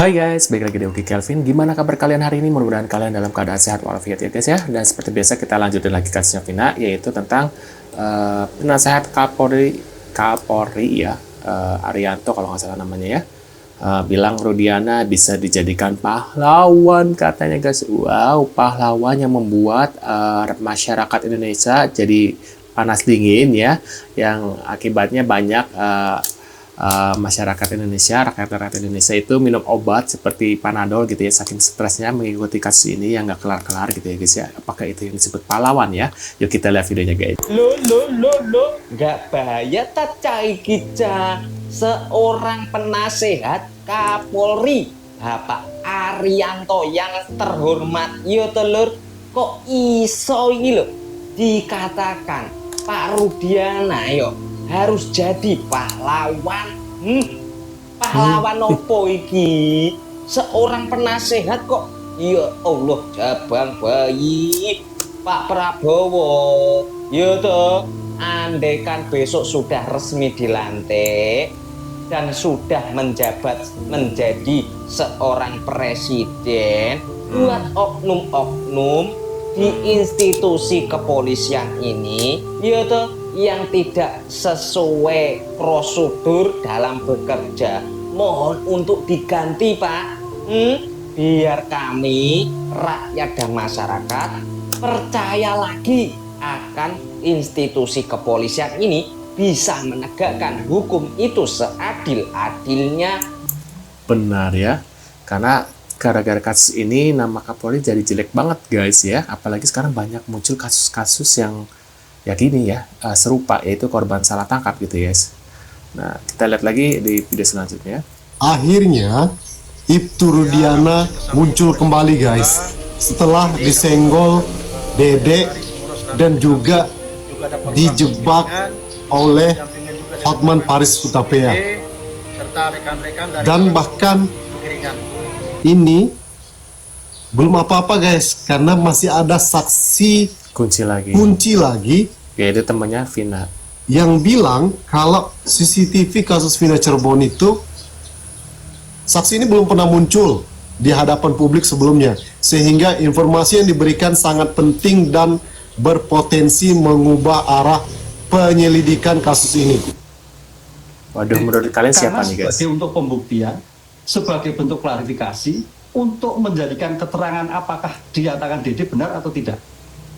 Hai guys, balik lagi di Uki Kelvin. Gimana kabar kalian hari ini? Mudah-mudahan kalian dalam keadaan sehat walafiat ya guys ya. Dan seperti biasa kita lanjutin lagi kasusnya Vina, yaitu tentang penasehat Kapolri ya, Arianto kalau nggak salah namanya ya. Bilang Rudiana bisa dijadikan pahlawan katanya guys. Wow, pahlawan yang membuat masyarakat Indonesia jadi panas dingin ya, yang akibatnya banyak masyarakat Indonesia, rakyat-rakyat Indonesia itu minum obat seperti Panadol gitu ya, saking stresnya mengikuti kasus ini yang nggak kelar-kelar gitu ya guys ya. Apakah itu yang disebut pahlawan ya? Yuk kita lihat videonya guys. Lo, nggak bahaya tak cai kita seorang penasehat Kapolri Bapak Arianto yang terhormat yo telur kok iso ini lo dikatakan Pak Rudiana yo harus jadi pahlawan. Pahlawan opo iki? Seorang penasehat kok. Ya Allah, jabang bayi Pak Prabowo. Ya toh, andaikan besok sudah resmi dilantik dan sudah menjabat menjadi seorang presiden, buat oknum-oknum di institusi kepolisian ini, ya toh, yang tidak sesuai prosedur dalam bekerja, mohon untuk diganti Pak. Biar kami rakyat dan masyarakat percaya lagi akan institusi kepolisian ini bisa menegakkan hukum itu seadil-adilnya. Benar ya, karena gara-gara kasus ini nama Kapolri jadi jelek banget guys ya. Apalagi sekarang banyak muncul kasus-kasus yang ya gini ya, serupa, yaitu korban salah tangkap gitu ya. Nah, kita lihat lagi di video selanjutnya. Akhirnya Ibtu Rudiana muncul kembali guys, setelah disenggol Dede dan juga dijebak oleh Hotman Paris Hutapea. Dan bahkan ini belum apa-apa guys, karena masih ada saksi kunci lagi Yaitu temannya Vina yang bilang kalau CCTV kasus Vina Cirebon itu, saksi ini belum pernah muncul di hadapan publik sebelumnya, sehingga informasi yang diberikan sangat penting dan berpotensi mengubah arah penyelidikan kasus ini. Waduh, menurut kalian siapa nih guys? Sebagai untuk pembuktian, sebagai bentuk klarifikasi, untuk menjadikan keterangan apakah dinyatakan Dede benar atau tidak.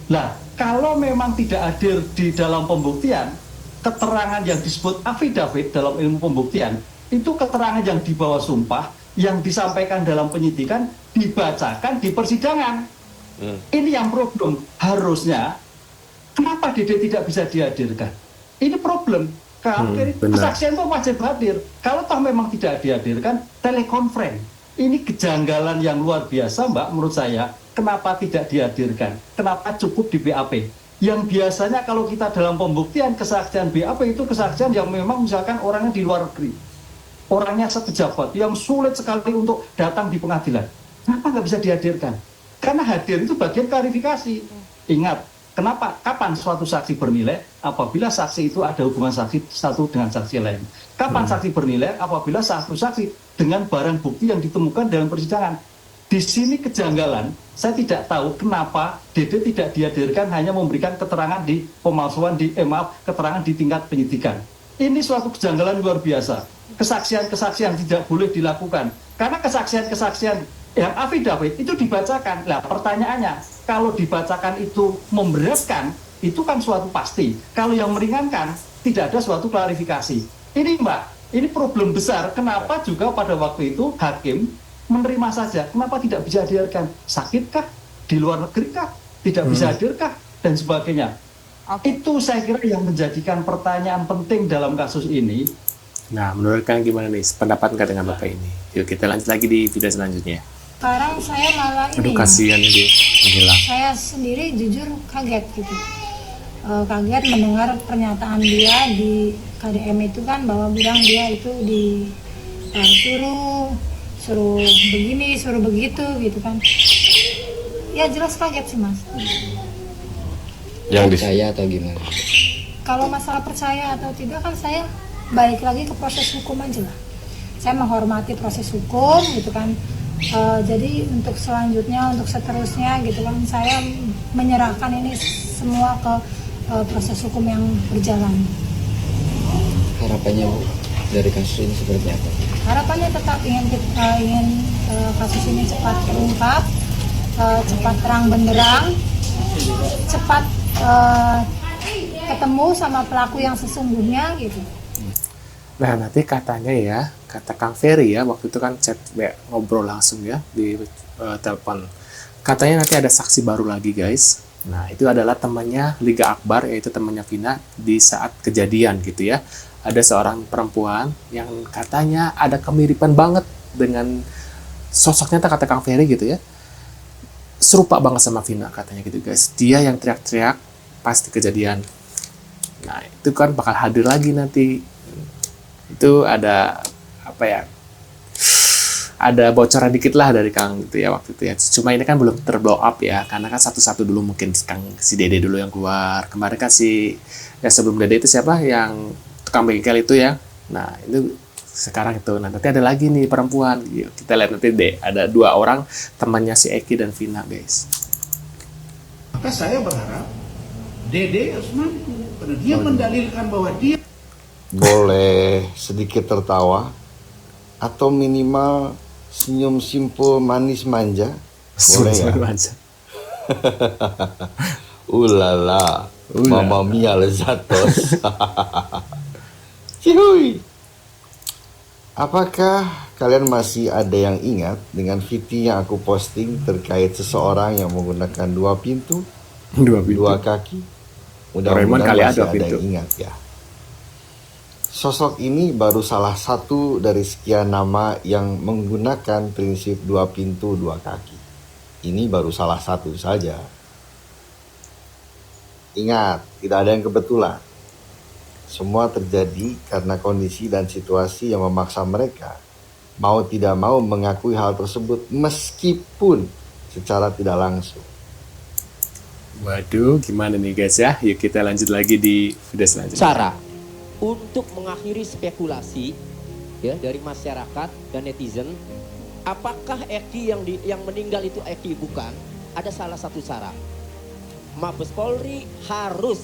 Nah, kalau memang tidak hadir di dalam pembuktian, keterangan yang disebut affidavit dalam ilmu pembuktian, itu keterangan yang dibawa sumpah, yang disampaikan dalam penyidikan, dibacakan di persidangan. Ini yang problem. Harusnya, kenapa Dede tidak bisa dihadirkan? Ini problem. Kesaksian itu wajib hadir. Kalau toh memang tidak dihadirkan, telekonferensi. Ini kejanggalan yang luar biasa, Mbak, menurut saya. Kenapa tidak dihadirkan? Kenapa cukup di BAP? Yang biasanya kalau kita dalam pembuktian kesaksian BAP itu kesaksian yang memang misalkan orangnya di luar negeri, orangnya sepejabat yang sulit sekali untuk datang di pengadilan. Kenapa nggak bisa dihadirkan? Karena hadir itu bagian klarifikasi. Ingat, kenapa? Kapan suatu saksi bernilai? Apabila saksi itu ada hubungan saksi satu dengan saksi lain. Kapan saksi bernilai? Apabila satu saksi dengan barang bukti yang ditemukan dalam persidangan. Di sini kejanggalan, saya tidak tahu kenapa Dede tidak dihadirkan, hanya memberikan keterangan di pemalsuan keterangan di tingkat penyidikan. Ini suatu kejanggalan luar biasa. Kesaksian-kesaksian tidak boleh dilakukan. Karena kesaksian-kesaksian yang affidavit itu dibacakan. Nah, pertanyaannya, kalau dibacakan itu memberatkan, itu kan suatu pasti. Kalau yang meringankan, tidak ada suatu klarifikasi. Ini Mbak, ini problem besar. Kenapa juga pada waktu itu hakim menerima saja, kenapa tidak bisa dihadirkan? Sakitkah? Di luar negeri kah? Tidak bisa hadirkah? Dan sebagainya. Itu saya kira yang menjadikan pertanyaan penting dalam kasus ini. Nah, menurut kalian gimana nih pendapat nggak dengan Bapak ini? Yuk kita lanjut lagi di video selanjutnya. Sekarang saya malah ini. Aduh, kasihan dia menghilang. Saya sendiri jujur kaget gitu. Kaget mendengar pernyataan dia di KDM itu kan, bahwa bilang dia itu suruh begini, suruh begitu gitu kan. Ya jelas kaget sih Mas. Yang percaya atau gimana? Kalau masalah percaya atau tidak kan saya balik lagi ke proses hukum aja lah. saya menghormati proses hukum gitu kan. Jadi untuk selanjutnya, untuk seterusnya gitu kan, saya menyerahkan ini semua ke proses hukum yang berjalan. Harapannya Bu, dari kasus ini seperti apa? Harapannya tetap ingin kasus ini cepat terungkap, cepat terang benderang, cepat ketemu sama pelaku yang sesungguhnya gitu. Nah, nanti katanya ya, kata Kang Ferry ya, waktu itu kan chat ngobrol langsung ya di telepon. Katanya nanti ada saksi baru lagi guys. Nah, itu adalah temannya Liga Akbar, yaitu temannya Vina di saat kejadian gitu ya. Ada seorang perempuan yang katanya ada kemiripan banget dengan sosoknya, kata Kang Ferry gitu ya. Serupa banget sama Vina katanya gitu guys. Dia yang teriak-teriak pasti kejadian. Nah, itu kan bakal hadir lagi nanti. Itu ada apa ya? Ada bocoran dikit lah dari Kang gitu ya waktu itu ya. Cuma ini kan belum terblow up ya, karena kan satu-satu dulu mungkin Kang si Dede dulu yang keluar. Kemarin kan ya sebelum Dede itu siapa yang tukang bengkel itu ya. Nah, itu sekarang itu. Nah, nanti ada lagi nih perempuan. Yuk, kita lihat nanti deh. Ada 2 orang temannya si Eki dan Vina guys. Maka saya berharap Dede harus mampu, karena dia mendalilkan bahwa dia boleh sedikit tertawa atau minimal senyum simpul manis manja, boleh ya? Ulala, Mama Mia lezatos. Cihuy. Apakah kalian masih ada yang ingat dengan VT yang aku posting terkait seseorang yang menggunakan 2 pintu, 2 kaki? Mudah-mudahan masih ada yang ingat ya. Sosok ini baru salah satu dari sekian nama yang menggunakan prinsip 2 pintu 2 kaki. Ini baru salah satu saja. Ingat, tidak ada yang kebetulan. Semua terjadi karena kondisi dan situasi yang memaksa mereka mau tidak mau mengakui hal tersebut meskipun secara tidak langsung. Waduh, gimana nih guys ya? Yuk kita lanjut lagi di video selanjutnya. Cara untuk mengakhiri spekulasi ya dari masyarakat dan netizen, apakah Eki yang meninggal itu Eki bukan? Ada salah satu cara. Mabes Polri harus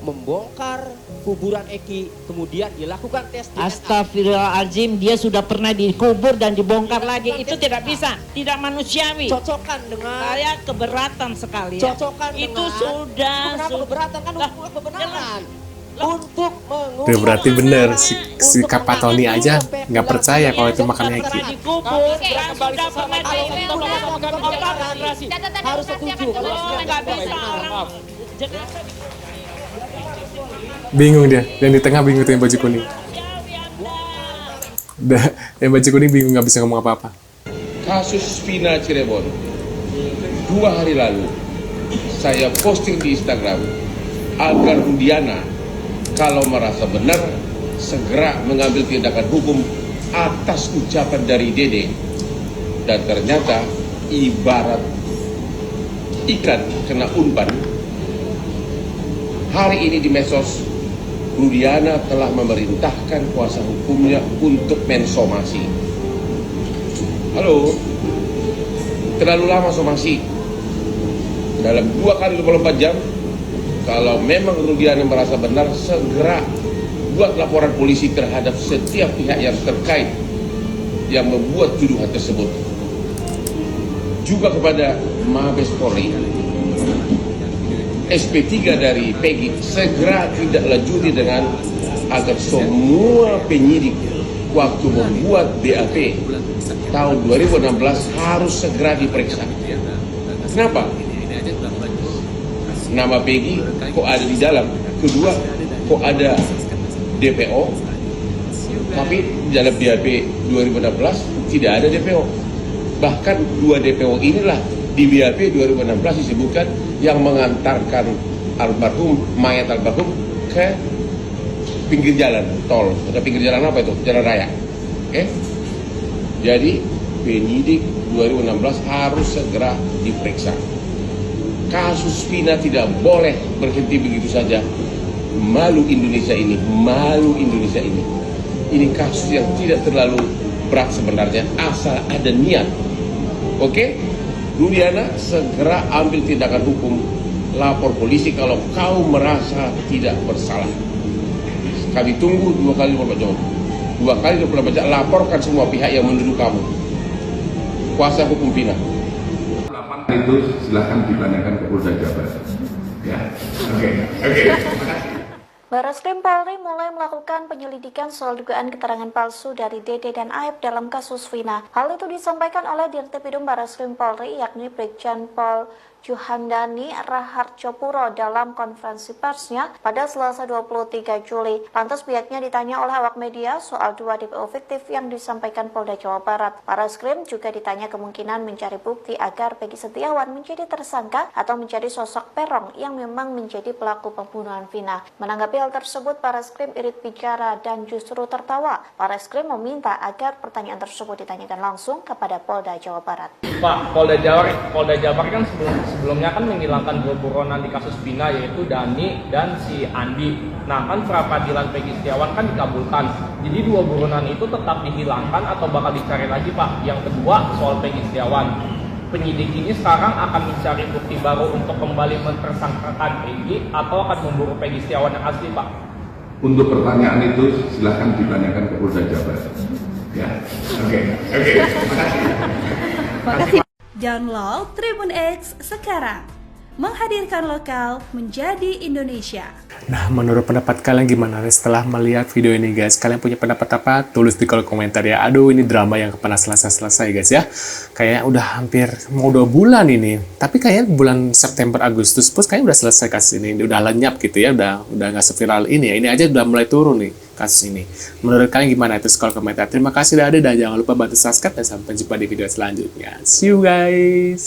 membongkar kuburan Eki, kemudian dilakukan tes DNA. Astagfirullahaladzim, dia sudah pernah dikubur dan dibongkar lagi. Itu tidak bisa, tidak manusiawi. Cocokkan dengan Saya keberatan sekali ya. Cocokkan Itu dengan sudah keberatan kan untuk kebenaran. Untuk mengungkap Tuh, berarti bener si Kak Tony aja nggak percaya kalau itu makan Eki. dikubur dan sudah pernah harus setuju kalau nggak bisa orang. Bingung dia, yang di tengah bingung tuh yang baju kuning. Yang baju kuning bingung nggak bisa ngomong apa-apa. Kasus Vina Cirebon 2 hari lalu saya posting di Instagram agar Rudiana kalau merasa benar segera mengambil tindakan hukum atas ucapan dari Dede, dan ternyata ibarat ikan kena umpan. Hari ini di medsos Rudiana telah memerintahkan kuasa hukumnya untuk mensomasi. Halo, terlalu lama somasi. Dalam 2 kali 24 jam, kalau memang Rudiana merasa benar, segera buat laporan polisi terhadap setiap pihak yang terkait yang membuat tuduhan tersebut. Juga kepada Mabes Polri, SP3 dari Peggy segera tidak lanjuti dengan agar semua penyidik waktu membuat BAP tahun 2016 harus segera diperiksa. Kenapa? Nama Peggy kok ada di dalam, kedua kok ada DPO, tapi di dalam BAP 2016 tidak ada DPO. Bahkan 2 DPO inilah di BAP 2016 disebutkan yang mengantarkan mayat almarhum ke pinggir jalan tol atau pinggir jalan apa itu, jalan raya. Oke? Jadi penyidik 2016 harus segera diperiksa. Kasus Vina tidak boleh berhenti begitu saja. Malu Indonesia ini, malu Indonesia ini. ini kasus yang tidak terlalu berat sebenarnya, asal ada niat. Oke? Juliana, segera ambil tindakan hukum, lapor polisi kalau kau merasa tidak bersalah. Kami tunggu 2 kali 24 jam. 2 kali 24 jam, laporkan semua pihak yang menuduh kamu. Kuasa hukum Vina. Itu silahkan ditanyakan ke Polda Jabar. Ya, oke. Terima kasih. Barreskrim Polri mulai melakukan penyelidikan soal dugaan keterangan palsu dari Dede dan Aep dalam kasus Vina. Hal itu disampaikan oleh Dirtipidum Barreskrim Polri, yakni Brigjen Pol Juhandani Raharjopuro dalam konferensi persnya pada Selasa 23 Juli. Lantas pihaknya ditanya oleh awak media soal 2 DPO fiktif yang disampaikan Polda Jawa Barat. Barreskrim juga ditanya kemungkinan mencari bukti agar Peggy Setiawan menjadi tersangka atau menjadi sosok Perong yang memang menjadi pelaku pembunuhan Vina. Menanggapi hal tersebut, Barreskrim irit bicara dan justru tertawa. Barreskrim meminta agar pertanyaan tersebut ditanyakan langsung kepada Polda Jawa Barat. Pak, Polda Jabar kan sebelumnya kan menghilangkan 2 buronan di kasus Vina, yaitu Dani dan si Andi. Nah, kan pra peradilan Peggy Setiawan kan dikabulkan. Jadi 2 buronan itu tetap dihilangkan atau bakal dicari lagi, Pak? Yang kedua, soal Peggy Setiawan. Penyidik ini sekarang akan mencari bukti baru untuk kembali mentersangkakan Peggy atau akan memburu Peggy Setiawan yang asli, Pak? Untuk pertanyaan itu silahkan ditanyakan ke Polda Jabar. Ya, oke. Terima kasih. Download Tribun X sekarang, menghadirkan lokal menjadi Indonesia. Nah, menurut pendapat kalian gimana nih setelah melihat video ini, guys? Kalian punya pendapat apa? Tulis di kolom komentar ya. Aduh, ini drama yang pernah selesai guys ya. Kayaknya udah hampir mau 2 bulan ini. Tapi kayaknya bulan September Agustus pun kayaknya udah selesai kasus ini. Udah lenyap gitu ya. Udah nggak seviral ini ya. Ini aja udah mulai turun nih kasus ini. Menurut kalian gimana? Itu kolom komentar. Terima kasih udah ada dan jangan lupa bantu subscribe dan sampai jumpa di video selanjutnya. See you guys.